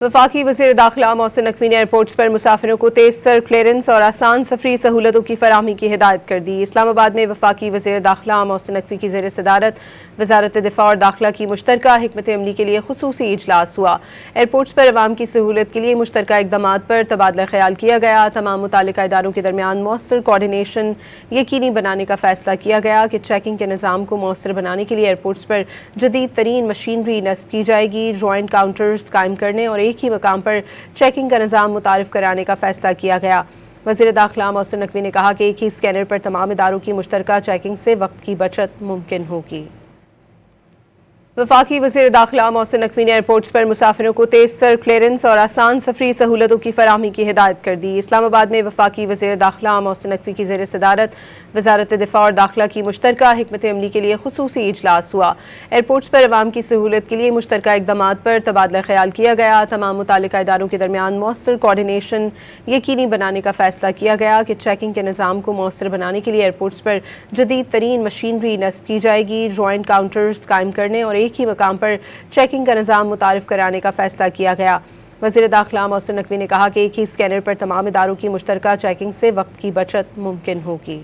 वफाकी वज़ीर दाखिला मोहसिन नकवी ने एयरपोर्ट्स पर मुसाफिरों को तेज सर क्लियरेंस और आसान सफरी सहूलतों की फराहमी की हिदायत कर दी। इस्लामाबाद में वफाकी वज़ीर दाखिला मोहसिन नकवी की ज़ेर सदारत वज़ारत दिफ़ा और दाखिला की मुश्तरका हिकमत अमली के लिए खुसूसी इजलास हुआ। एयरपोर्ट्स पर अवाम की सहूलत के लिए मुश्तरका इक़दामात पर तबादला ख्याल किया गया। तमाम मुतालिका इदारों के दरमियान मौसर कोऑर्डिनेशन यकीनी बनाने का फैसला किया गया कि चेकिंग के निज़ाम को मौसर बनाने के लिए एयरपोर्ट्स पर जदीद तरीन मशीनरी नस्ब की जाएगी। जॉइंट काउंटर्स कायम करने और एक ही मकाम पर चेकिंग का निज़ाम मुतारिफ कराने का फैसला किया गया। वज़ीर दाखिला मोहसिन नकवी ने कहा कि एक ही स्कैनर पर तमाम इदारों की मुश्तरका चेकिंग से वक्त की बचत मुमकिन होगी। वफाकी वज़ीर दाखिला मोहसिन नकवी ने एयरपोर्ट्स पर मुसाफिरों को तेज सर क्लियरेंस और आसान सफरी सहूलतों की फराहमी की हिदायत कर दी। इस्लामाबाद में वफाकी वज़ीर दाखिला मोहसिन नकवी की ज़ेर सदारत वज़ारत दिफ़ा और दाखिला की मुश्तरका हिकमत अमली के लिए खुसूसी इजलास हुआ। एयरपोर्ट्स पर अवाम की सहूलत के लिए मुश्तरका इक़दामात पर तबादला ख्याल किया गया। तमाम मुतालिका इदारों के दरमियान मौसर कोऑर्डिनेशन यकीनी बनाने का फैसला किया गया कि चेकिंग के निज़ाम को मौसर बनाने के लिए एयरपोर्ट्स पर जदीद तरीन मशीनरी नस्ब की जाएगी। जॉइंट काउंटर्स कायम करने और एक ही मकाम पर चेकिंग का निज़ाम मुतारिफ कराने का फैसला किया गया। वज़ीर दाखिला मोहसिन नकवी ने कहा कि एक ही स्कैनर पर तमाम इदारों की मुश्तरका चेकिंग से वक्त की बचत मुमकिन होगी।